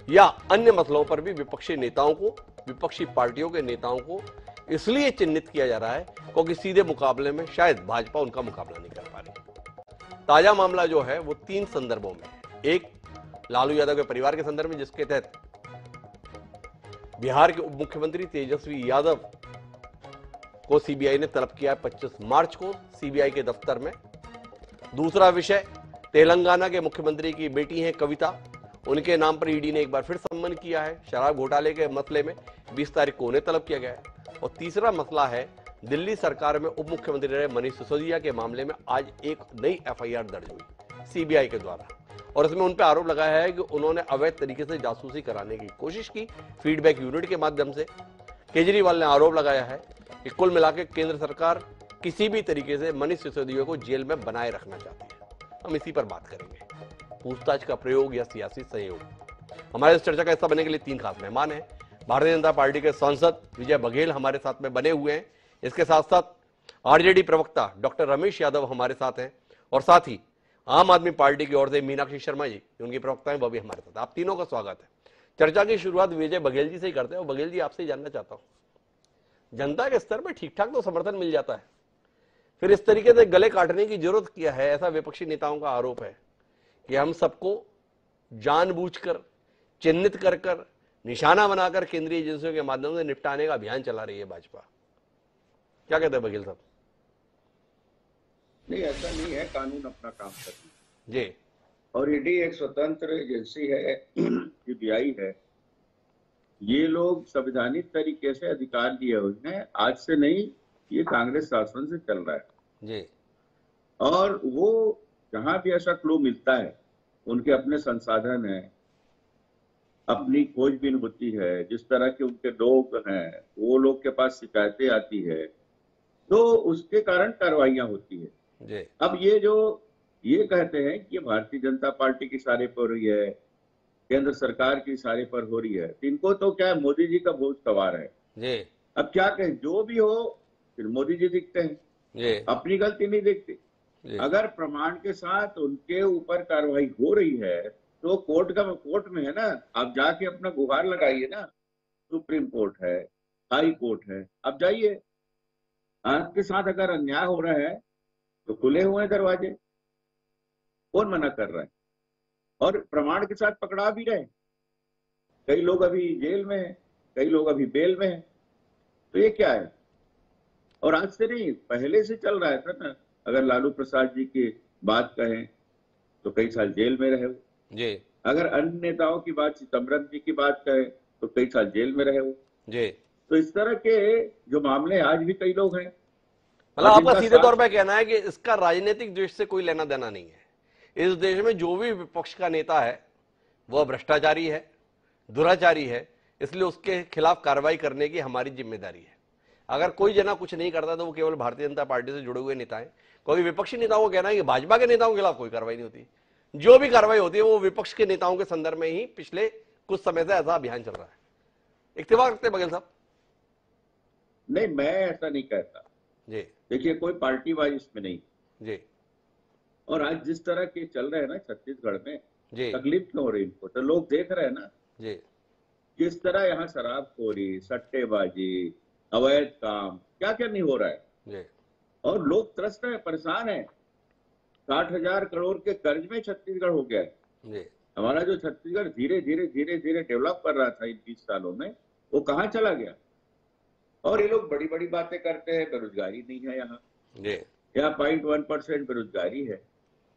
या अन्य मसलों पर भी विपक्षी नेताओं को, विपक्षी पार्टियों के नेताओं को इसलिए चिन्हित किया जा रहा है क्योंकि सीधे मुकाबले में शायद भाजपा उनका मुकाबला नहीं कर पा रही। ताजा मामला जो है वो 3 संदर्भों में है। एक, लालू यादव के परिवार के संदर्भ में, जिसके तहत बिहार के उप मुख्यमंत्री तेजस्वी यादव को सीबीआई ने तलब किया है 25 मार्च को सीबीआई के दफ्तर में। दूसरा विषय, तेलंगाना के मुख्यमंत्री की बेटी हैं कविता, उनके नाम पर ईडी ने एक बार फिर सम्मन किया है। शराब घोटाले के मसले में 20 तारीख को उन्हें तलब किया गया है। और तीसरा मसला है, दिल्ली सरकार में उप मुख्यमंत्री रहे मनीष सिसोदिया के मामले में आज एक नई एफआईआर दर्ज हुई सीबीआई के द्वारा, और इसमें उन पर आरोप लगाया है कि उन्होंने अवैध तरीके से जासूसी कराने की कोशिश की फीडबैक यूनिट के माध्यम से। केजरीवाल ने आरोप लगाया है कि कुल मिलाकर केंद्र सरकार किसी भी तरीके से मनीष सिसोदिया को जेल में बनाए रखना चाहती है। हम इसी पर बात करेंगे, पूछताछ का प्रयोग या सियासी सहयोग। हमारे इस चर्चा का हिस्सा बनने के लिए 3 खास मेहमान हैं। भारतीय जनता पार्टी के सांसद विजय बघेल हमारे साथ में बने हुए हैं। इसके साथ साथ आरजेडी प्रवक्ता डॉक्टर रमेश यादव हमारे साथ हैं, और साथ ही आम आदमी पार्टी की ओर से मीनाक्षी शर्मा जी, उनकी प्रवक्ता हैं, वो भी हमारे साथ। आप तीनों का स्वागत है। चर्चा की शुरुआत विजय बघेल जी से ही करते हैं। बघेल जी, आपसे जानना चाहता हूं, जनता के स्तर पर ठीक ठाक तो समर्थन मिल जाता है, फिर इस तरीके से गले काटने की जरूरत क्या है? ऐसा विपक्षी नेताओं का आरोप है कि हम सबको जानबूझकर चिन्हित कर कर निशाना बनाकर केंद्रीय एजेंसियों के माध्यम से निपटाने का अभियान चला रही है भाजपा। क्या कहते हैं बघेल साहब? नहीं, ऐसा नहीं है। कानून अपना काम करती जी, है और ईडी एक स्वतंत्र एजेंसी है, सीबीआई है। ये लोग संवैधानिक तरीके से अधिकार दिए हुए हैं, आज से नहीं, ये कांग्रेस शासन से चल रहा है जी। और वो जहां भी ऐसा क्लू मिलता है, उनके अपने संसाधन है, अपनी खोजबीन होती है, जिस तरह के उनके लोग हैं, वो लोग के पास शिकायतें आती है, तो उसके कारण कार्रवाइयां होती है। जी। अब ये कहते हैं कि ये भारतीय जनता पार्टी की इशारे पर हो रही है, केंद्र सरकार की इशारे पर हो रही है, तो इनको तो क्या है, मोदी जी का भोज सवार है जी। अब क्या कहें, जो भी हो, फिर मोदी जी दिखते हैं, जी। अपनी गलती नहीं दिखती। अगर प्रमाण के साथ उनके ऊपर कार्रवाई हो रही है तो कोर्ट में है ना, आप जाके अपना गुहार लगाइए ना। सुप्रीम कोर्ट है, हाई कोर्ट है, आप जाइए। आपके साथ अगर अन्याय हो रहा है तो खुले हुए हैं दरवाजे, कौन मना कर रहा है? और प्रमाण के साथ पकड़ा भी रहे। कई लोग अभी जेल में हैं, कई लोग अभी बेल में हैं, तो ये क्या है? और आज से नहीं, पहले से चल रहा था ना। अगर लालू प्रसाद जी की बात कहें तो कई साल जेल में रहे वो जी। अगर अन्य नेताओं की बात, चिदम्बरम जी की बात करें तो कई साल जेल में रहे वो जी। तो इस तरह के जो मामले आज भी कई लोग हैं। मतलब आपका सीधे तौर पर कहना है कि इसका राजनीतिक दृष्टि से कोई लेना देना नहीं है। इस देश में जो भी विपक्ष का नेता है वह भ्रष्टाचारी है, दुराचारी है, इसलिए उसके खिलाफ कार्रवाई करने की हमारी जिम्मेदारी है। अगर कोई जना कुछ नहीं करता तो वो केवल भारतीय जनता पार्टी से जुड़े हुए नेता हैं। कोई विपक्षी नेताओं को कहना है कि भाजपा के नेताओं के खिलाफ कोई कार्रवाई नहीं होती। जो भी कार्रवाई होती है वो विपक्ष के नेताओं के संदर्भ में ही पिछले कुछ समय से ऐसा अभियान चल रहा है। इत्तेफाक रखते बघेल साहब? नहीं, मैं ऐसा नहीं कहता जी। देखिए, कोई पार्टी वाइज इसमें नहीं जी। और आज जिस तरह के चल रहे हैं ना छत्तीसगढ़ में, जी। तकलीफ क्यों हो रही इनको? तो लोग देख रहे हैं ना जी। किस तरह यहाँ शराबखोरी, सट्टेबाजी, अवैध काम, क्या क्या नहीं हो रहा है। जी। और लोग त्रस्त है, परेशान है। 60,000 करोड़ के कर्ज में छत्तीसगढ़ हो गया है। जी। हमारा जो छत्तीसगढ़ धीरे धीरे धीरे धीरे डेवलप कर रहा था इन 20 सालों में, वो कहाँ चला गया? और ये लोग बड़ी बड़ी बातें करते हैं, बेरोजगारी नहीं है यहाँ, यहाँ 0.1% बेरोजगारी है,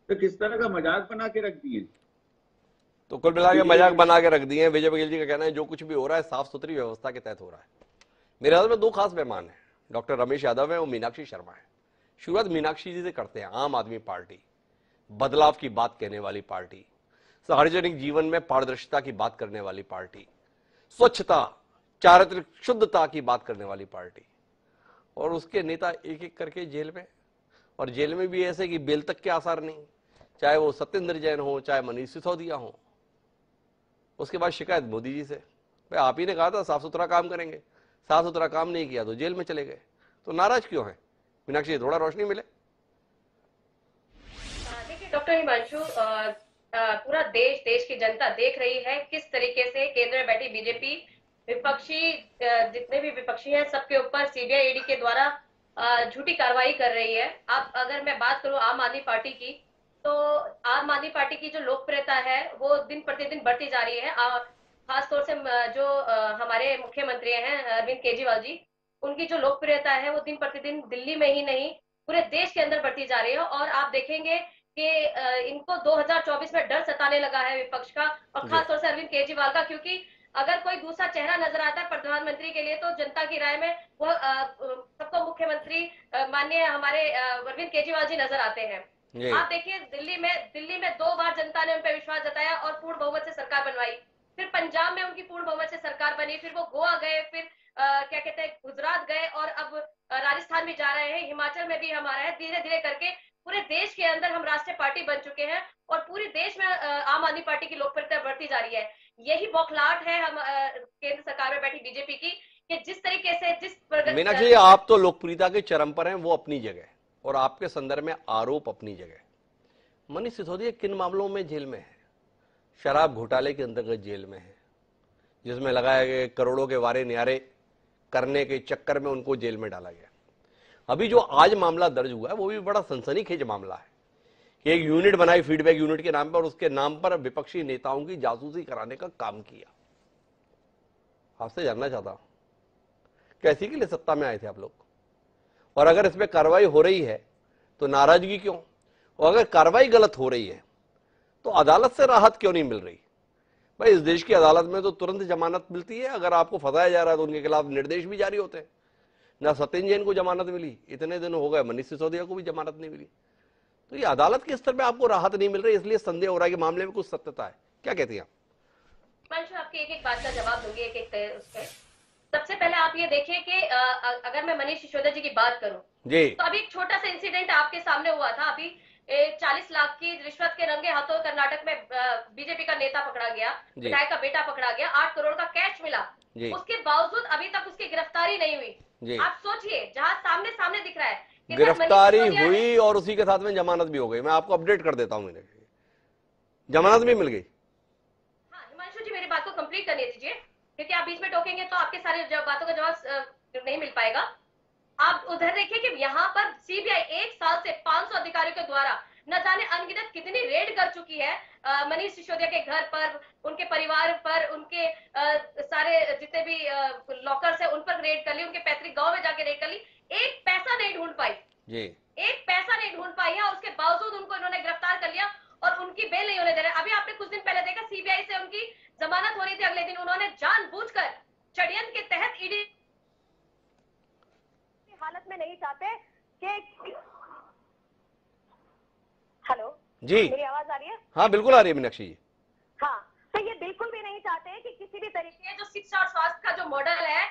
तो किस तरह का मजाक बना के रख दिए। तो कुल मिला के मजाक बना के रख दिए। विजय बघेल जी का कहना है जो कुछ भी हो रहा है साफ सुथरी व्यवस्था के तहत हो रहा है। मेरे हाथ में 2 खास मेहमान हैं, डॉक्टर रमेश यादव है और मीनाक्षी शर्मा है। शुरुआत मीनाक्षी जी से करते हैं। आम आदमी पार्टी, बदलाव की बात कहने वाली पार्टी, सार्वजनिक जीवन में पारदर्शिता की बात करने वाली पार्टी, स्वच्छता, चारित्रिक शुद्धता की बात करने वाली पार्टी, और उसके नेता एक एक करके जेल में, और जेल में भी ऐसे कि बेल तक के आसार नहीं, चाहे वो सत्येंद्र जैन हो, चाहे मनीष सिसोदिया हो। उसके बाद शिकायत मोदी जी से, भाई आप ही ने कहा था साफ सुथरा काम करेंगे, साफ सुथरा काम नहीं किया तो जेल में चले गए, तो नाराज क्यों है? मीनाक्षी, थोड़ा रोशनी मिले। देखिए डॉक्टर हिमांशु, पूरा देश की जनता देख रही है किस तरीके से केंद्र में बैठी बीजेपी विपक्षी जितने भी विपक्षी हैं सबके ऊपर सीबीआई ईडी के द्वारा झूठी कार्रवाई कर रही है। आप अगर मैं बात करूं आम आदमी पार्टी की, तो आम आदमी पार्टी की जो लोकप्रियता है वो दिन प्रतिदिन बढ़ती जा रही है। खासतौर से जो हमारे मुख्यमंत्री हैं अरविंद केजरीवाल जी, उनकी जो लोकप्रियता है वो दिन प्रतिदिन दिल्ली में ही नहीं पूरे देश के अंदर बढ़ती जा रही है। और आप देखेंगे कि इनको 2024 में डर सताने लगा है विपक्ष का, और खासतौर से अरविंद केजरीवाल का, क्योंकि अगर कोई दूसरा चेहरा नजर आता है प्रधानमंत्री के लिए तो जनता की राय में वो सबको मुख्यमंत्री माननीय हमारे अरविंद केजरीवाल जी नजर आते हैं। आप देखिए दिल्ली में 2 बार जनता ने उन पर विश्वास जताया और पूर्ण बहुमत से सरकार बनवाई। फिर पंजाब में उनकी पूर्ण बहुमत से सरकार बनी, फिर वो गोवा गए, फिर क्या कहते हैं गुजरात गए, और अब राजस्थान भी जा रहे हैं, हिमाचल में भी हमारा है। धीरे धीरे करके पूरे देश के अंदर हम राष्ट्रीय पार्टी बन चुके हैं और पूरे देश में आम आदमी पार्टी की लोकप्रियता बढ़ती जा रही है। यही बौखलाहट है हम केंद्र सरकार में बैठी बीजेपी की, कि जिस तरीके से मीनाक्षी आप तो लोकप्रियता के चरम पर हैं, वो अपनी जगह, और आपके संदर्भ में आरोप अपनी जगह। मनीष सिसोदिया किन मामलों में जेल में है? शराब घोटाले के अंतर्गत जेल में है, जिसमें लगाए गए करोड़ों के वारे न्यारे करने के चक्कर में उनको जेल में डाला गया। अभी जो आज मामला दर्ज हुआ है वो भी बड़ा सनसनीखेज मामला है कि एक यूनिट बनाई फीडबैक यूनिट के नाम पर, और उसके नाम पर विपक्षी नेताओं की जासूसी कराने का काम किया। आपसे जानना चाहता हूं कैसी के लिए सत्ता में आए थे आप लोग, और अगर इस पर कार्रवाई हो रही है तो नाराजगी क्यों, और अगर कार्रवाई गलत हो रही है तो अदालत से राहत क्यों नहीं मिल रही? भाई इस देश की अदालत में तो तुरंत जमानत मिलती है, अगर आपको फंसाया जा रहा है तो उनके खिलाफ निर्देश भी जारी होते हैं। ना सत्येंद्र जैन को जमानत मिली, इतने दिन हो गए मनीष सिसोदिया को भी जमानत नहीं मिली। तो ये अदालत के स्तर पे आपको राहत नहीं मिल रही, इसलिए संदेह हो रहा है कि मामले में कुछ सत्यता है। क्या कहती हैं आप? आपकी एक एक बात का जवाब दूंगी एक एक उस पे। सबसे पहले आप ये देखिए कि अगर मैं मनीष सिसोदिया जी की बात करूं जी, तो अभी एक छोटा सा इंसिडेंट आपके सामने हुआ था। अभी 40 लाख की रिश्वत के रंगे हाथों कर्नाटक में बीजेपी का नेता पकड़ा गया, विधायक का बेटा पकड़ा गया, 8 करोड़ का कैश मिला, उसके बावजूद अभी तक उसकी गिरफ्तारी नहीं हुई। आप सोचिए, जहां सामने सामने दिख रहा है गिरफ्तारी हुई और उसी के साथ में जमानत भी हो गई। मैं आपको अपडेट कर देता हूं, मैंने जमानत भी मिल गई। हाँ हिमांशु जी, मेरी बात को कंप्लीट करने दीजिए, क्योंकि आप बीच में टोकेंगे तो आपके सारे बातों का जवाब नहीं मिल पाएगा। आप उधर देखिए कि यहाँ पर सीबीआई 1 साल से 500 अधिकारियों के द्वारा न जाने अनगिनत कितनी रेड कर चुकी है मनीष सिसोदिया के घर पर, उनके परिवार पर, उनके सारे जितने भी लॉकर्स है उन पर रेड कर ली, उनके पैतृक गांव में जाके रेड कर ली। एक पैसा नहीं ढूंढ पाई जी, एक पैसा नहीं ढूंढ पाई है, उसके बावजूद उनको इन्होंने गिरफ्तार कर लिया और उनकी बेल नहीं होने दे रहे। अभी आपने कुछ दिन पहले देखा सीबीआई से उनकी जमानत हो रही थी, अगले दिन उन्होंने जानबूझकर षड्यंत्र के तहत ईडी हालत में नहीं चाहते कि हेलो जी, मेरी आवाज आ रही है? हाँ बिल्कुल आ रही है मीनाक्षी जी। हाँ, तो ये बिल्कुल भी नहीं चाहते कि किसी भी तरीके जो शिक्षा और स्वास्थ्य का जो मॉडल है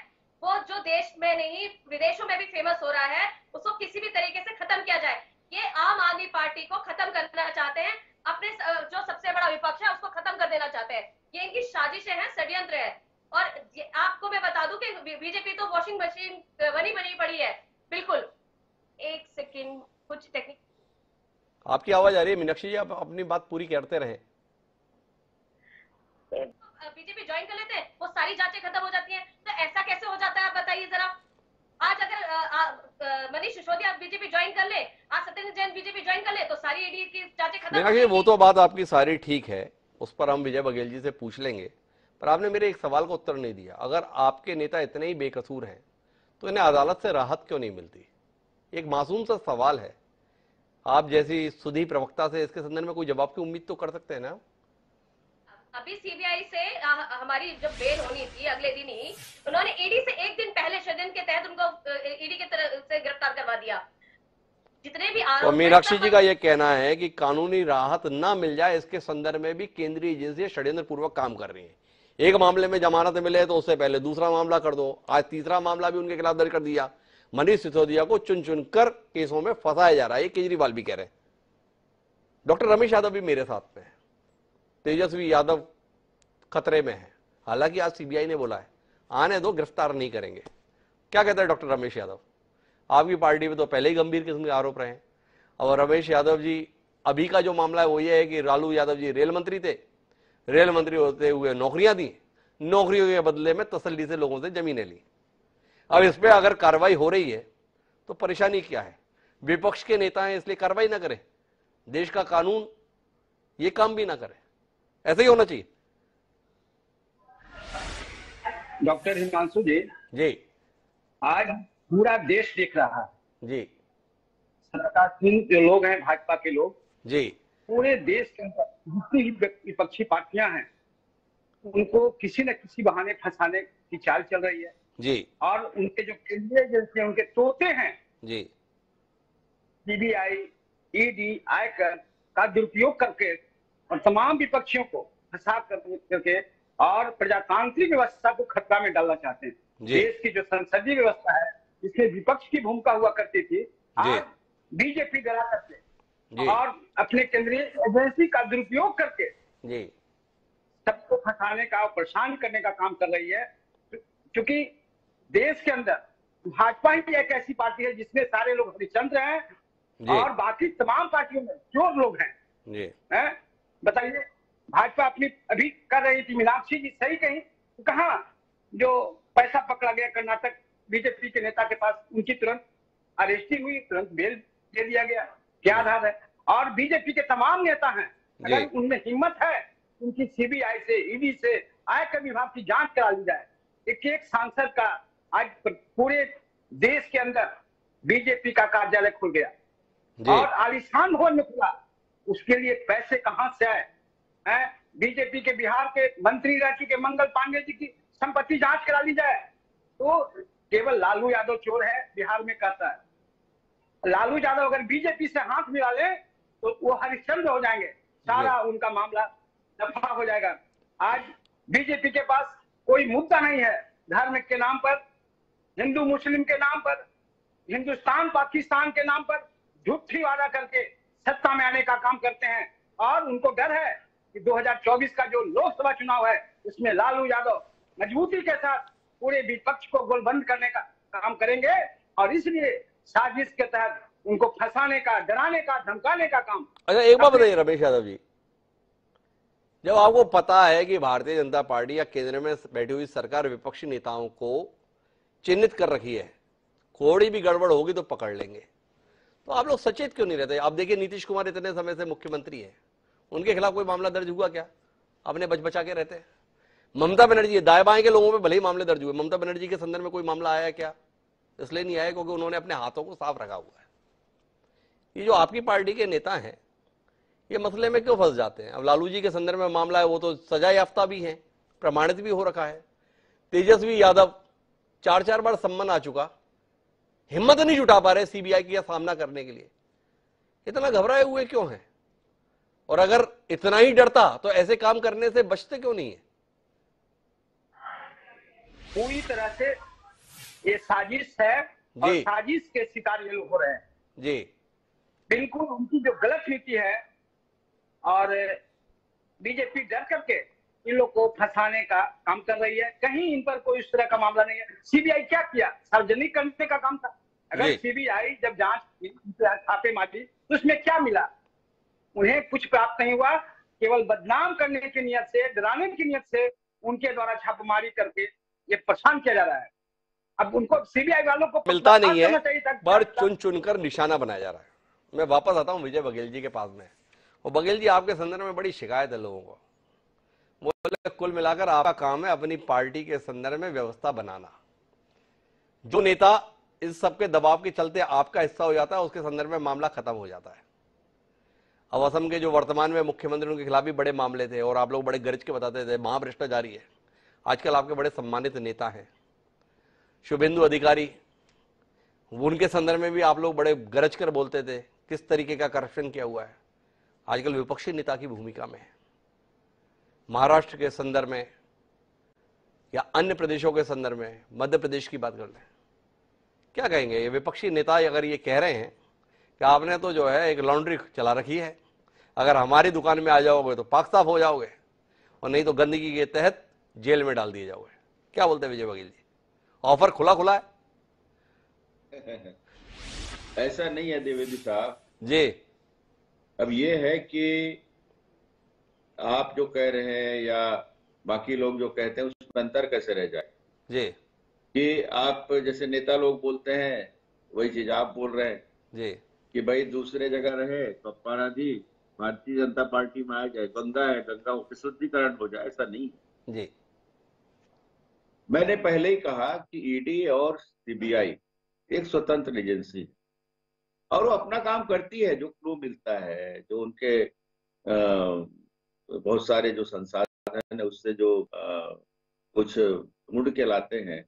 वो जो देश में नहीं विदेशों में भी फेमस हो रहा है, उसको किसी भी तरीके से खत्म किया जाए। ये आम आदमी पार्टी को खत्म करना चाहते हैं, अपने जो सबसे बड़ा विपक्ष है उसको खत्म कर देना चाहते हैं। ये इनकी साजिशें हैं, षड्यंत्र है। और आपको मैं बता दूं कि बीजेपी तो वॉशिंग मशीन बनी पड़ी है। बिल्कुल, एक सेकंड, कुछ टेक्निक। आपकी आवाज आ रही है मीनाक्षी जी, आप अपनी बात पूरी करते रहे। बीजेपी ज्वाइन कर लेते हैं, वो सारी जांचें खत्म हो जाती हैं। तो ऐसा कैसे हो जाता है आप बताइए जरा। आज अगर मनीष सिसोदिया बीजेपी ज्वाइन कर ले, आज सत्येंद्र जैन बीजेपी ज्वाइन कर ले, तो सारी ईडी की जांचें खत्म हो जाएंगी। वो तो बात आपकी सारी ठीक है, उस पर हम विजय बघेल जी से पूछ लेंगे, पर आपने मेरे एक सवाल का उत्तर नहीं दिया। अगर आपके नेता इतने ही बेकसूर हैं तो इन्हें अदालत से राहत क्यों नहीं मिलती? एक मासूम सा सवाल है। आप जैसी सुधी प्रवक्ता से इसके संदर्भ में कोई जवाब की उम्मीद तो कर सकते हैं ना? अभी सीबीआई से हमारी जब बेल होनी थी अगले दिन ही उन्होंने ईडी से एक दिन पहले षड्यंत्र के तहत उनको ईडी के तरफ से गिरफ्तार करवा दिया। जितने भी आरोप, और मीनाक्षी जी का यह कहना है कि कानूनी राहत ना मिल जाए इसके संदर्भ में भी केंद्रीय एजेंसियां षड्यंत्र पूर्वक काम कर रही हैं। एक मामले में जमानत मिले तो उससे पहले दूसरा मामला कर दो, आज तीसरा मामला भी उनके खिलाफ दर्ज कर दिया। मनीष सिसोदिया को चुन चुन कर केसों में फंसाया जा रहा है, केजरीवाल भी कह रहे हैं। डॉक्टर रमेश यादव भी मेरे साथ में है, तेजस्वी यादव खतरे में है। हालांकि आज सीबीआई ने बोला है आने दो, गिरफ्तार नहीं करेंगे। क्या कहते हैं डॉक्टर रमेश यादव? आपकी पार्टी में तो पहले ही गंभीर किस्म के आरोप रहे हैं, और रमेश यादव जी अभी का जो मामला है वो ये है कि लालू यादव जी रेल मंत्री थे, रेल मंत्री होते हुए नौकरियां दी, नौकरियों के बदले में तसल्ली से लोगों से जमीनें ली। अब इस पे अगर कार्रवाई हो रही है तो परेशानी क्या है? विपक्ष के नेता हैं इसलिए कार्रवाई ना करें, देश का कानून ये काम भी ना करे, ऐसे ही होना चाहिए। डॉक्टर हिमांशु जी, जी आज पूरा देश देख रहा है, जी सत्तासीन जो लोग हैं, भाजपा के लोग, जी पूरे देश के अंदर जितनी भी विपक्षी पार्टियां हैं उनको किसी न किसी बहाने फंसाने की चाल चल रही है जी और उनके जो केंद्रीय एजेंसी, उनके तोते हैं जी सीबीआई, ईडी, आयकर का दुरुपयोग करके और तमाम विपक्षियों को फंसा करके और प्रजातांत्रिक व्यवस्था को खतरा में डालना चाहते हैं। देश की जो संसदीय व्यवस्था है इसमें विपक्ष की भूमिका हुआ करती थी, आज बीजेपी डरा करके और अपने केंद्रीय एजेंसी का दुरुपयोग करके सबको फंसाने का और परेशान करने का काम कर रही है। क्योंकि देश के अंदर भाजपा ही एक ऐसी पार्टी है जिसमें सारे लोग हरिश्चंद्र हैं और बाकी तमाम पार्टियों में चोर लोग हैं। बताइए, भाजपा अपनी अभी कर रही थी, मीनाक्षी जी सही कही, कहाँ जो पैसा पकड़ा गया कर्नाटक बीजेपी के नेता के पास, उनकी तुरंत अरेस्टिंग हुई, तुरंत बेल दे दिया गया, क्या आधार है? और बीजेपी के तमाम नेता हैं, अगर उनमें हिम्मत है उनकी सीबीआई से, ईडी से, आयकर विभाग की जांच करा ली जाए। एक एक सांसद का आज पूरे देश के अंदर बीजेपी का कार्यालय खुल गया और आलिशान भवन में खुला, उसके लिए पैसे कहां से आए? बीजेपी के बिहार के मंत्री रह चुके मंगल पांडे जी की संपत्ति जांच करा ली जाए। तो केवल लालू यादव चोर है बिहार में कहता है, लालू यादव अगर बीजेपी से हाथ मिला ले तो वो हरिश्चंद्र हो जाएंगे, सारा उनका मामला दफा हो जाएगा। आज बीजेपी के पास कोई मुद्दा नहीं है, धर्म के नाम पर, हिंदू मुस्लिम के नाम पर, हिंदुस्तान पाकिस्तान के नाम पर झूठी वादा करके सत्ता में आने का काम करते हैं और उनको डर है कि 2024 का जो लोकसभा चुनाव है उसमें लालू यादव मजबूती के साथ पूरे विपक्ष को गोलबंद करने का काम करेंगे और इसलिए साजिश के तहत उनको फंसाने का, डराने का, धमकाने का काम। अच्छा, एक बात बताइए रमेश यादव जी, जब आपको पता है कि भारतीय जनता पार्टी या केंद्र में बैठी हुई सरकार विपक्षी नेताओं को चिन्हित कर रखी है, थोड़ी भी गड़बड़ होगी तो पकड़ लेंगे, तो आप लोग सचेत क्यों नहीं रहते? आप देखिए, नीतीश कुमार इतने समय से मुख्यमंत्री है, उनके खिलाफ कोई मामला दर्ज हुआ क्या? अपने बच बचा के रहते हैं। ममता बनर्जी, दाएं बाएं के लोगों पे भले ही मामले दर्ज हुए, ममता बनर्जी के संदर्भ में कोई मामला आया क्या? इसलिए नहीं आया क्योंकि उन्होंने अपने हाथों को साफ रखा हुआ है। ये जो आपकी पार्टी के नेता हैं ये मसले में क्यों फंस जाते हैं? अब लालू जी के संदर्भ में मामला है, वो तो सजा याफ्ता भी है, प्रमाणित भी हो रखा है। तेजस्वी यादव 4-4 बार सम्मन आ चुका, हिम्मत नहीं जुटा पा रहे सीबीआई का सामना करने के लिए, इतना घबराए हुए क्यों हैं? और अगर इतना ही डरता तो ऐसे काम करने से बचते क्यों नहीं है? पूरी तरह से ये साजिश है और साजिश के शिकार ये लोग हो रहे हैं जी। बिल्कुल उनकी जो गलत नीति है और बीजेपी डर करके इन लोग को फंसाने का काम कर रही है। कहीं इन पर कोई इस तरह का मामला नहीं है। सीबीआई क्या किया? सार्वजनिक करने का काम था। अगर सीबीआई जब जांच छापे मारी तो उसमें क्या मिला? उन्हें कुछ प्राप्त नहीं हुआ, केवल बदनाम करने की नियत से, डराने की नियत से उनके द्वारा छापेमारी करके ये परेशान किया जा रहा है। अब उनको सीबीआई वालों को मिलता नहीं है, पर चुन चुनकर निशाना बनाया जा रहा है। मैं वापस आता हूं विजय बघेल जी के पास में। और बघेल जी, आपके संदर्भ में बड़ी शिकायत है लोगों को, बोले कुल मिलाकर आपका काम है अपनी पार्टी के संदर्भ में व्यवस्था बनाना। जो नेता इस सबके दबाव के चलते आपका हिस्सा हो जाता है उसके संदर्भ में मामला खत्म हो जाता है। अब असम के जो वर्तमान में मुख्यमंत्री उनके खिलाफ भी बड़े मामले थे और आप लोग बड़े गरज के बताते थे महाभ्रष्टाचारी है। आजकल आपके बड़े सम्मानित नेता हैं शुभेंदु अधिकारी, उनके संदर्भ में भी आप लोग बड़े गरज कर बोलते थे किस तरीके का करप्शन किया हुआ है। आजकल विपक्षी नेता की भूमिका में है। महाराष्ट्र के संदर्भ में या अन्य प्रदेशों के संदर्भ में, मध्य प्रदेश की बात कर लें, क्या कहेंगे? ये विपक्षी नेता अगर ये कह रहे हैं कि आपने तो जो है एक लॉन्ड्री चला रखी है, अगर हमारी दुकान में आ जाओगे तो पाक साफ हो जाओगे और नहीं तो गंदगी के तहत जेल में डाल दिए जाओगे, क्या बोलते हैं विजय बघेल जी? ऑफर खुला खुला है। ऐसा नहीं है देवेंद्र साहब जी, अब ये है कि आप जो कह रहे हैं या बाकी लोग जो कहते हैं उसमें अंतर कैसे रह जाए जी कि आप जैसे नेता लोग बोलते हैं वही चीज आप बोल रहे हैं जी कि भाई दूसरे जगह रहे तो अपराधी भारतीय जनता पार्टी में आ जाए, गंगा है, गंगा का शुद्धिकरण हो जाए, ऐसा नहीं। जी मैंने पहले ही कहा कि ईडी और सीबीआई एक स्वतंत्र एजेंसी है और वो अपना काम करती है। जो क्लू मिलता है, जो उनके बहुत सारे जो संसाधन है उससे जो कुछ ढूंढ के लाते हैं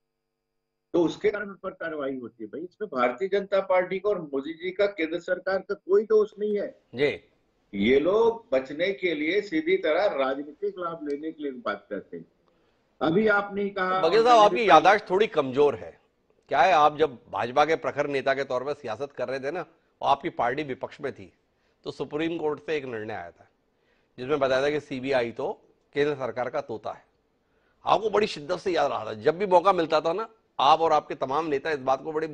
तो उसके कारण उन पर कार्रवाई होती है। भाई इसमें भारतीय जनता पार्टी का और मोदी जी का, केंद्र सरकार का कोई दोष नहीं है। जी ये लोग बचने के लिए सीधी तरह राजनीतिक लाभ लेने के लिए बात करते हैं। अभी आपने कहा, बघेल साहब आपकी याददाश्त थोड़ी कमजोर है। क्या है, आप जब भाजपा के प्रखर नेता के तौर पर सियासत कर रहे थे ना, और आपकी पार्टी विपक्ष में थी, तो सुप्रीम कोर्ट से एक निर्णय आया था जिसमें बताया था कि सीबीआई तो केंद्र सरकार का तोता है। आपको बड़ी शिद्दत से याद रहा था, जब भी मौका मिलता था ना, आप और आपके तमाम नेता इस बात को बड़े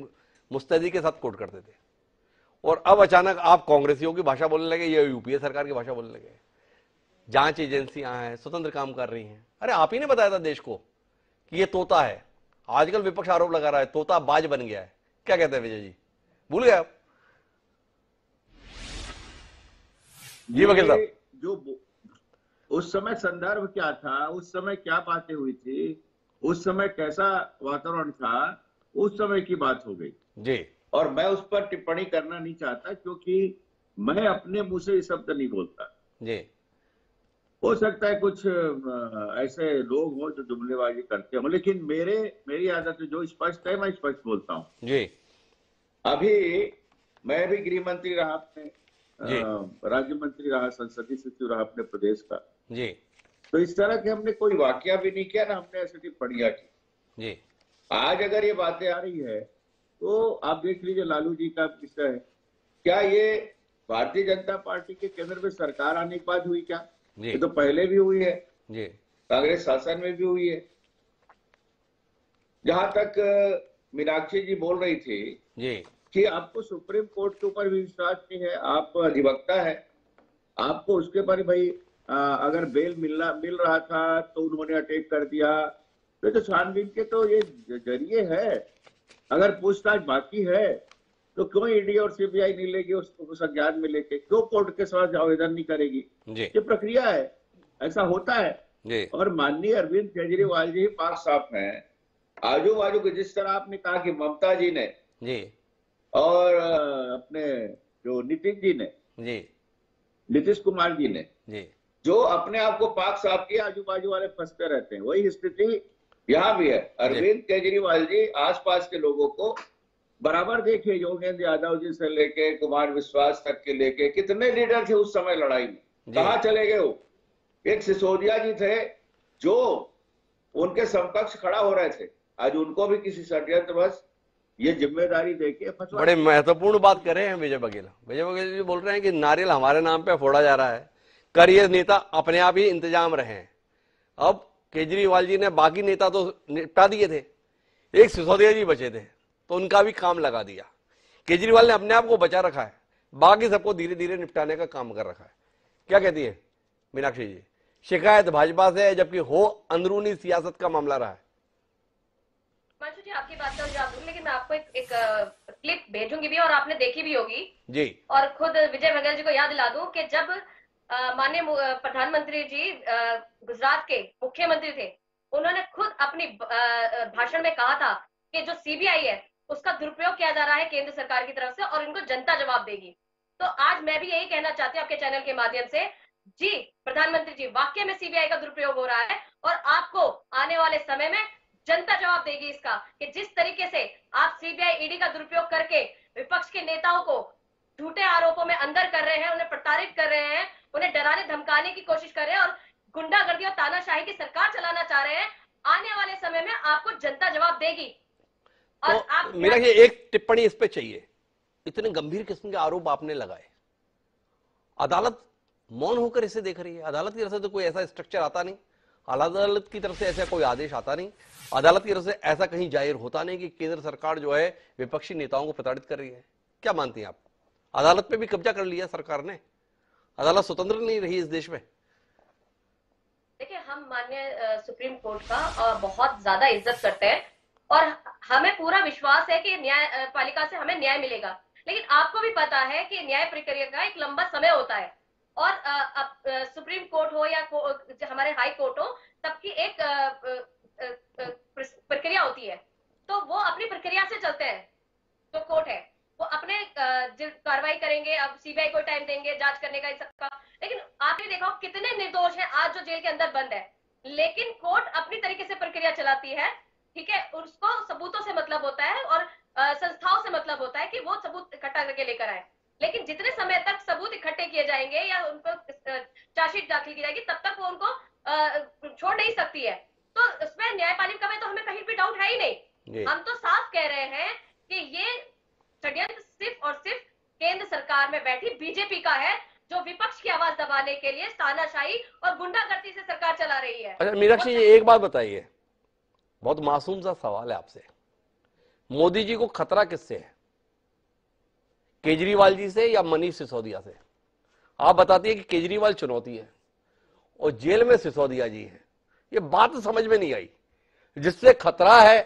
मुस्तैदी के साथ कोट करते थे। और अब अचानक आप कांग्रेसियों की भाषा बोलने लगे या यूपीए सरकार की भाषा बोलने लगे। जांच एजेंसियां हैं, स्वतंत्र काम कर रही हैं। अरे आप ही ने बताया था देश को कि ये तोता है। आजकल विपक्ष आरोप लगा रहा है तोता बाज बन गया है। क्या कहते हैं विजय जी, भूल गए आप? जी वकील साहब, जो उस समय संदर्भ क्या था, उस समय क्या बातें हुई थी, उस समय कैसा वातावरण था, उस समय की बात हो गई जी। और मैं उस पर टिप्पणी करना नहीं चाहता क्योंकि मैं अपने मुंह से ये शब्द नहीं बोलता जी। हो सकता है कुछ ऐसे लोग हो जो जुमलेबाजी करते हो, लेकिन मेरी आदत है जो स्पष्ट है मैं स्पष्ट बोलता हूँ जी। अभी मैं भी गृह मंत्री रहा, अपने जी। राज्य मंत्री रहा, संसदीय सचिव रहा अपने प्रदेश का। जी। तो इस तरह के हमने कोई वाकया भी नहीं किया ना हमने ऐसी टिप्पणियां की। जी। आज अगर ये बातें आ रही है तो आप देख लीजिए, लालू जी का विषय है, क्या ये भारतीय जनता पार्टी के केंद्र में सरकार आने के बाद हुई? क्या ये तो पहले भी हुई है, जी। कांग्रेस शासन में भी हुई है। जहां तक मीनाक्षी जी बोल रही थी जी कि आपको सुप्रीम कोर्ट के ऊपर भी विश्वास नहीं है, आप अधिवक्ता है, आपको उसके पर भाई अगर बेल मिल रहा था तो उन्होंने अटैक कर दिया। तो छानबीन के तो ये जरिए है, अगर पूछताछ बाकी है तो क्यों ईडी और सीबीआई नहीं लेगी उसको संज्ञान में लेके, क्यों कोर्ट के साथ आवेदन नहीं करेगी? ये प्रक्रिया है, ऐसा होता है जी। और माननीय अरविंद केजरीवाल जी पाक साफ हैं। आजू बाजू के जिस तरह आपने कहा कि ममता जी ने जी और अपने जो नितिन जी ने जी नीतीश कुमार जी ने जी जो अपने आप को पाक साफ किया, आजू बाजू वाले फंसते रहते हैं। वही स्थिति यहाँ भी है। अरविंद केजरीवाल जी आसपास के लोगों को बराबर देखिए, योगेंद्र यादव जी से लेके कुमार विश्वास तक के लेके कितने लीडर थे उस समय लड़ाई में, कहाँ चले गए वो? एक सिसोदिया जी थे जो उनके समकक्ष खड़ा हो रहे थे, आज उनको भी किसी षड्यंत्र बस ये जिम्मेदारी देके फंसवा। बड़े महत्वपूर्ण बात कर रहे हैं विजय बघेल जी बोल रहे हैं कि नारियल हमारे नाम पे फोड़ा जा रहा है, करिए नेता अपने आप ही इंतजाम रहे हैं। अब केजरीवाल जी ने बाकी नेता तो निपटा दिए थे, एक सिसोदिया जी बचे थे तो उनका भी काम लगा दिया। केजरीवाल ने अपने आप को बचा रखा है, बाकी सबको धीरे धीरे निपटाने का काम कर रखा है। क्या कहती है मीनाक्षी जी? शिकायत भाजपा से है जबकि हो अंदरूनी सियासत का मामला रहा है। हिमांशु जी आपकी बात का जवाब दूंगी, लेकिन मैं आपको एक क्लिप भेजूंगी भी और आपने देखी भी होगी जी। और खुद विजय बघेल जी को याद दिला दूं कि जब माननीय प्रधानमंत्री जी गुजरात के मुख्यमंत्री थे, उन्होंने खुद अपनी भाषण में कहा था कि जो सीबीआई है उसका दुरुपयोग किया जा रहा है केंद्र सरकार की तरफ से और इनको जनता जवाब देगी। तो आज मैं भी यही कहना चाहती हूँ आपके चैनल के माध्यम से, जी प्रधानमंत्री जी वाकई में सीबीआई का दुरुपयोग हो रहा है और आपको आने वाले समय में जनता जवाब देगी इसका, कि जिस तरीके से आप सीबीआई ईडी का दुरुपयोग करके विपक्ष के नेताओं को झूठे आरोपों में अंदर कर रहे हैं, उन्हें प्रताड़ित कर रहे हैं, उन्हें डराने धमकाने की कोशिश कर रहे हैं और गुंडागर्दी और तानाशाही की सरकार चलाना चाह रहे हैं। आने वाले समय में आपको जनता जवाब देगी। और तो आप मेरा ये एक टिप्पणी इस पे चाहिए, इतने गंभीर किस्म के आरोप आपने लगाए, अदालत मौन होकर इसे देख रही है। अदालत की तरफ से तो कोई ऐसा स्ट्रक्चर आता नहीं, अदालत की तरफ से ऐसा कोई आदेश आता नहीं, अदालत की तरफ से ऐसा कहीं जाहिर होता नहीं कि केंद्र सरकार जो है विपक्षी नेताओं को प्रताड़ित कर रही है। क्या मानती हैं आप? अदालत पे भी कब्जा कर लिया सरकार ने, अदालत स्वतंत्र नहीं रही इस देश में। देखिए, हम माननीय सुप्रीम कोर्ट का बहुत ज्यादा इज्जत करते हैं और हमें पूरा विश्वास है कि न्यायपालिका से हमें न्याय मिलेगा। लेकिन आपको भी पता है कि न्याय प्रक्रिया का एक लंबा समय होता है और सुप्रीम कोर्ट हो या हमारे हाई कोर्ट हो, सबकी एक प्रक्रिया होती है, तो वो अपनी प्रक्रिया से चलते हैं। जो कोर्ट है वो अपने कार्रवाई करेंगे, अब सीबीआई को टाइम देंगे जांच करने का सबका। लेकिन आपने देखा कितने निर्दोष हैं आज जो जेल के अंदर बंद है, लेकिन कोर्ट अपनी तरीके से प्रक्रिया चलाती है। ठीक है, उसको सबूतों से मतलब होता है और संस्थाओं से मतलब होता है कि वो सबूत इकट्ठा करके लेकर आए। लेकिन जितने समय तक सबूत इकट्ठे किए जाएंगे या उनको चार्जशीट दाखिल की जाएगी, तब तक वो उनको छोड़ नहीं सकती है। तो इसमें न्यायपालिका में तो हमें कहीं भी डाउट है ही नहीं। हम तो साफ कह रहे हैं कि ये षड्यंत्र सिर्फ और सिर्फ केंद्र सरकार में बैठी बीजेपी का है, जो विपक्ष की आवाज दबाने के लिए तानाशाही और गुंडागर्दी से सरकार चला रही है। अच्छा मीनाक्षी, ये एक बात बताइए, बहुत मासूम सा सवाल है आपसे, मोदी जी को खतरा किससे है, केजरीवाल जी से या मनीष सिसोदिया से? आप बताती है कि केजरीवाल चुनौती है और जेल में सिसोदिया जी हैं। ये बात समझ में नहीं आई। जिससे खतरा है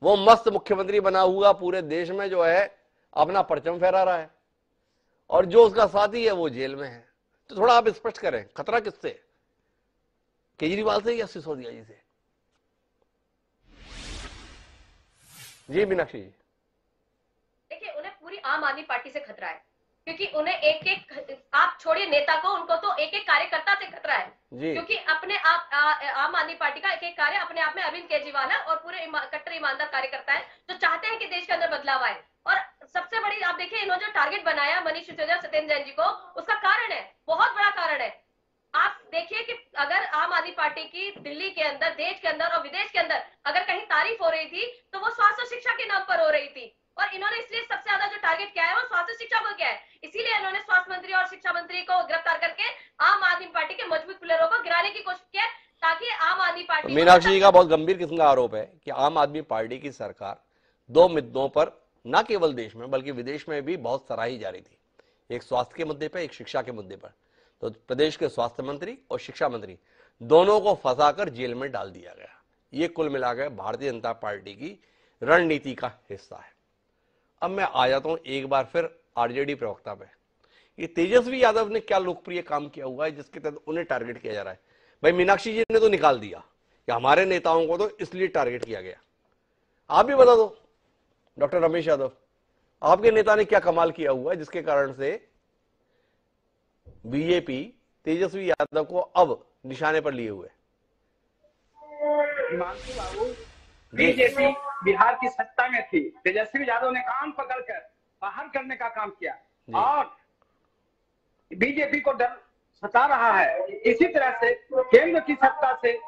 वो मस्त मुख्यमंत्री बना हुआ पूरे देश में जो है अपना परचम फहरा रहा है, और जो उसका साथी है वो जेल में है। तो थोड़ा आप स्पष्ट करें, खतरा किससे, केजरीवाल से या सिसोदिया जी से? जी मीनाक्षी जी। देखिए, उन्हें पूरी आम आदमी पार्टी से खतरा है, क्योंकि उन्हें एक एक, आप छोड़िए नेता को, उनको तो एक एक कार्यकर्ता से खतरा है। क्योंकि अपने आप आम आदमी पार्टी का एक एक कार्य अपने आप में अरविंद केजरीवाल है और पूरे कट्टर ईमानदार कार्यकर्ता है जो चाहते हैं कि देश के अंदर बदलाव आए। और सबसे बड़ी आप देखिए, इन्होंने जो टारगेट बनाया मनीष सिसोदिया, सत्येंद्र जैन जी को, उसका कारण है, बहुत बड़ा कारण है। आप देखिए कि अगर आम आदमी पार्टी की दिल्ली के अंदर, देश के अंदर और विदेश के अंदर अगर कहीं तारीफ हो रही थी तो वो स्वास्थ्य शिक्षा के नाम पर हो रही थी। और इन्होंने इसलिए सबसे ज्यादा जो टारगेट किया है वो स्वास्थ्य शिक्षा को किया है। इसीलिए इन्होंने स्वास्थ्य मंत्री और शिक्षा मंत्री को गिरफ्तार करके आम आदमी पार्टी के मजबूत पिलरों को गिराने की कोशिश की है, ताकि आम आदमी पार्टी। मीनाक्षी जी का बहुत गंभीर किस्म का आरोप है कि आम आदमी पार्टी की सरकार दो मुद्दों पर न केवल देश में बल्कि विदेश में भी बहुत सराही जा रही थी, एक स्वास्थ्य के मुद्दे पर, एक शिक्षा के मुद्दे पर। तो प्रदेश के स्वास्थ्य मंत्री और शिक्षा मंत्री दोनों को फंसाकर जेल में डाल दिया गया। ये कुल मिलाकर भारतीय जनता पार्टी की रणनीति का हिस्सा है। अब मैं आ जाता हूं एक बार फिर आरजेडी प्रवक्ता पे। ये तेजस्वी यादव ने क्या लोकप्रिय काम किया हुआ है जिसके तहत उन्हें टारगेट किया जा रहा है? भाई मीनाक्षी जी ने तो निकाल दिया कि हमारे नेताओं को तो इसलिए टारगेट किया गया। आप भी बता दो डॉक्टर रमेश यादव, आपके नेता ने क्या कमाल किया हुआ है जिसके कारण से बीजेपी तेजस्वी यादव को अब निशाने पर लिए हुए? हिमांशु बाबू, बीजेपी बिहार की सत्ता में थी, तेजस्वी यादव ने कान पकड़कर बाहर करने का काम किया और बीजेपी को डर सता रहा है। इसी तरह से केंद्र की सत्ता से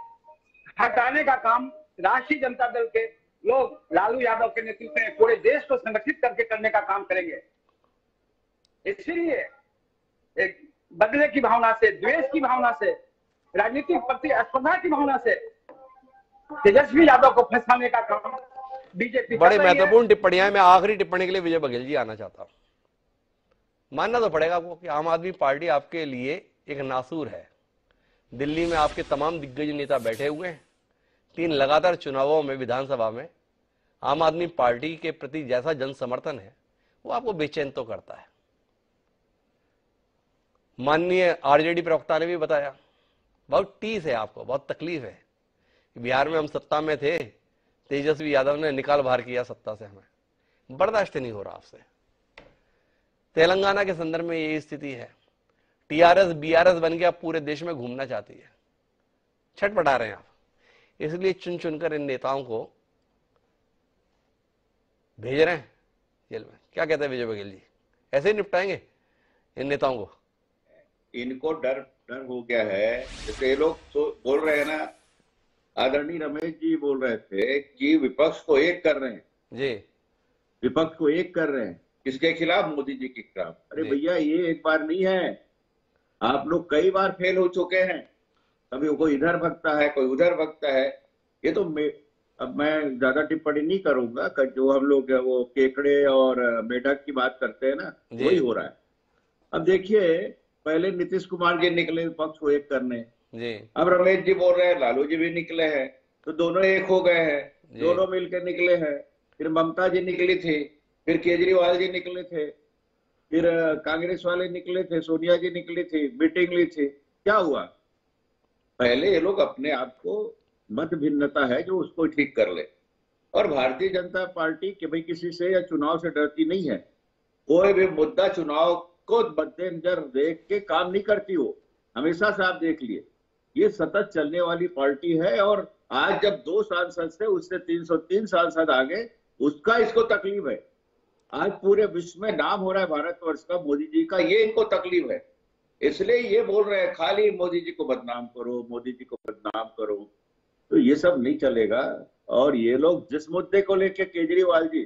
हटाने का काम राष्ट्रीय जनता दल के लोग लालू यादव के नेतृत्व में पूरे देश को संगठित करके करने का काम करेंगे। इसलिए एक बदले की भावना से, द्वेष की भावना से, राजनीतिक प्रतिस्पर्धा की भावना से तेजस्वी यादव को फंसाने का काम बीजेपी। बड़े महत्वपूर्ण टिप्पणियां। मैं आखिरी टिप्पणी के लिए विजय बघेल जी आना चाहता हूं। मानना तो पड़ेगा आपको कि आम आदमी पार्टी आपके लिए एक नासूर है। दिल्ली में आपके तमाम दिग्गज नेता बैठे हुए हैं। 3 लगातार चुनावों में, विधानसभा में आम आदमी पार्टी के प्रति जैसा जन समर्थन है वो आपको बेचैन तो करता है। माननीय आरजेडी प्रवक्ता ने भी बताया बहुत टीस है, आपको बहुत तकलीफ है। बिहार में हम सत्ता में थे, तेजस्वी यादव ने निकाल बाहर किया सत्ता से, हमें बर्दाश्त नहीं हो रहा आपसे। तेलंगाना के संदर्भ में यही स्थिति है। टीआरएस बीआरएस बन के अब पूरे देश में घूमना चाहती है, छटपटा रहे हैं आप। इसलिए चुन चुनकर इन नेताओं को भेज रहे हैं जेल में। क्या कहते हैं विजय बघेल जी, ऐसे ही निपटाएंगे इन नेताओं को? इनको डर हो गया है। जैसे ये लोग तो बोल रहे हैं ना, आदरणीय रमेश जी बोल रहे थे कि विपक्ष को एक कर रहे हैं जी, विपक्ष को एक कर रहे हैं किसके खिलाफ? मोदी जी के खिलाफ। अरे भैया, ये एक बार नहीं है, आप लोग कई बार फेल हो चुके हैं। कभी कोई इधर भगता है, कोई उधर भगता है। ये तो अब मैं ज्यादा टिप्पणी नहीं करूंगा। जो हम लोग वो केकड़े और मेढक की बात करते हैं ना, वही हो रहा है। अब देखिए, पहले नीतीश कुमार जी निकले पक्ष को एक करने, जी अब रमेश जी बोल रहे हैं, लालू जी भी निकले हैं, तो दोनों एक हो गए हैं, दोनों मिलकर निकले हैं। फिर ममता जी निकली थी, फिर केजरीवाल जी निकले थे, फिर कांग्रेस वाले निकले थे, सोनिया जी निकली थी, मीटिंग ली थी। क्या हुआ? पहले ये लोग अपने आप को मत भिन्नता है जो उसको ठीक कर ले। और भारतीय जनता पार्टी कि भाई किसी से या चुनाव से डरती नहीं है। कोई भी मुद्दा चुनाव को मद्देनजर देख के काम नहीं करती हो, हमेशा से आप देख लिए। ये सतत चलने वाली पार्टी है। और आज जब 2 सांसद थे, उससे 303 सांसद आ गए, उसका इसको तकलीफ है। आज पूरे विश्व में नाम हो रहा है भारतवर्ष का, मोदी जी का, ये इनको तकलीफ है। इसलिए ये बोल रहे हैं खाली मोदी जी को बदनाम करो, मोदी जी को बदनाम करो। तो ये सब नहीं चलेगा। और ये लोग जिस मुद्दे को लेके केजरीवाल जी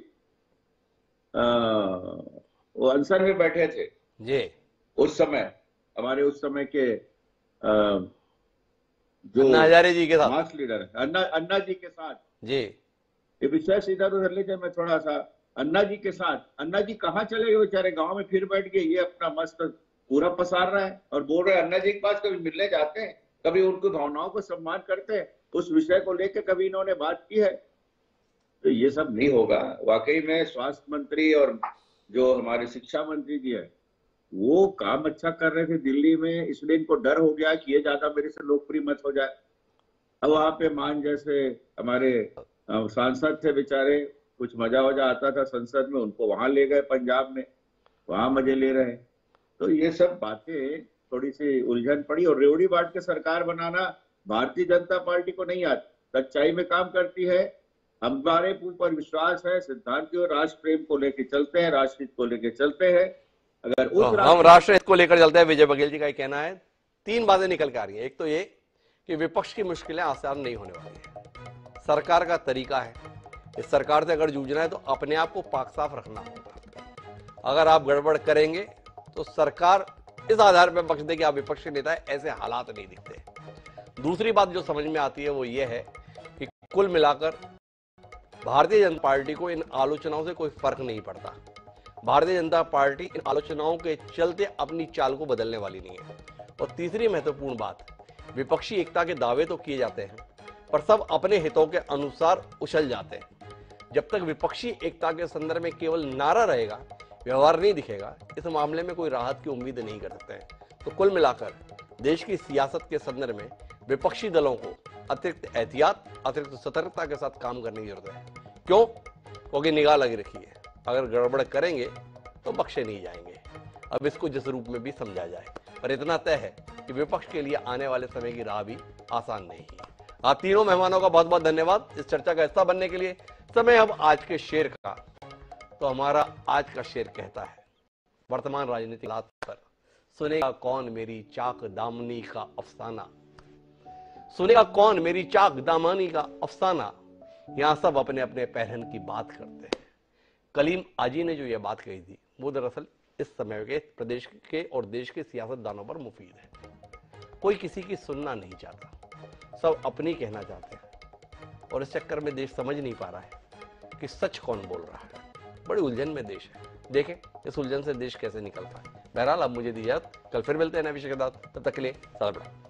वो अनशन में बैठे थे जी, उस समय, हमारे उस समय के जो अन्ना हजारे जी के साथ, मास लीडर है अन्ना जी के साथ जी, ये विषय सीधा उधर ले जाए। मैं थोड़ा सा अन्ना जी के साथ, अन्ना जी कहाँ चले गए बेचारे? गांव में फिर बैठ गए। ये अपना मस्त पूरा पसार रहा है और बोल रहे हैं अन्ना जी के पास कभी मिलने जाते हैं, कभी उनकी भावनाओं को सम्मान करते हैं, उस विषय को लेकर कभी इन्होंने बात की है? तो ये सब नहीं होगा। वाकई में स्वास्थ्य मंत्री और जो हमारे शिक्षा मंत्री जी है, वो काम अच्छा कर रहे थे दिल्ली में, इसलिए इनको डर हो गया कि ये ज्यादा मेरे से लोकप्रिय मत हो जाए। अब वहां पे मान जैसे हमारे सांसद थे बेचारे, कुछ मजा वजा आता था संसद में, उनको वहां ले गए पंजाब में, वहां मजे ले रहे हैं। तो ये सब बातें थोड़ी सी उलझन पड़ी। और रेवड़ी बांट के सरकार बनाना भारतीय जनता पार्टी को नहीं आता, सच्चाई में काम करती है। हमारे ऊपर विश्वास है, सिद्धांतियों राष्ट्र प्रेम को लेकर चलते हैं, राष्ट्रहित को लेकर चलते हैं। अगर उस हम राष्ट्रहित को लेकर चलते हैं। विजय बघेल जी का कहना है 3 बातें निकल के आ रही है। एक तो ये कि विपक्ष की मुश्किलें आसान नहीं होने वाली है, सरकार का तरीका है। इस सरकार से अगर जूझना है तो अपने आप को पाक साफ रखना होगा। अगर आप गड़बड़ करेंगे तो सरकार इस आधार पर बख्श दे कि आप विपक्ष के नेता है, ऐसे हालात नहीं दिखते। दूसरी बात जो समझ में आती है वो ये है कि कुल मिलाकर भारतीय जनता पार्टी को इन आलोचनाओं से कोई फर्क नहीं पड़ता। भारतीय जनता पार्टी इन आलोचनाओं के चलते अपनी चाल को बदलने वाली नहीं है। और तीसरी महत्वपूर्ण बात, विपक्षी एकता के दावे तो किए जाते हैं पर सब अपने हितों के अनुसार उछल जाते हैं। जब तक विपक्षी एकता के संदर्भ में केवल नारा रहेगा, व्यवहार नहीं दिखेगा, इस मामले में कोई राहत की उम्मीद नहीं कर सकते हैं। तो कुल मिलाकर देश की सियासत के संदर्भ में विपक्षी दलों को अतिरिक्त एहतियात, अतिरिक्त सतर्कता के साथ काम करने की जरूरत है। क्यों? क्योंकि निगाह लगी रखी है, अगर गड़बड़ करेंगे तो बख्शे नहीं जाएंगे। अब इसको जिस रूप में भी समझा जाए, पर इतना तय है कि विपक्ष के लिए आने वाले समय की राह भी आसान नहीं है। आप तीनों मेहमानों का बहुत बहुत धन्यवाद इस चर्चा का हिस्सा बनने के लिए। समय अब आज के शेर का, तो हमारा आज का शेर कहता है, वर्तमान राजनीतिक हालात पर सुनेगा कौन मेरी चाक दामनी का अफसाना, सुनेगा कौन मेरी चाक दामनी का अफसाना, यहां सब अपने अपने पहलन की बात करते हैं। कलीम आजी ने जो यह बात कही थी वो दरअसल इस समय के प्रदेश के और देश के सियासतदानों पर मुफीद है। कोई किसी की सुनना नहीं चाहता, सब अपनी कहना चाहते हैं और इस चक्कर में देश समझ नहीं पा रहा है कि सच कौन बोल रहा है। बड़ी उलझन में देश है, देखें इस उलझन से देश कैसे निकलता है। बहरहाल अब मुझे दीजिए, कल फिर मिलते हैं नए विषय के साथ, तब तक के लिए सलाम।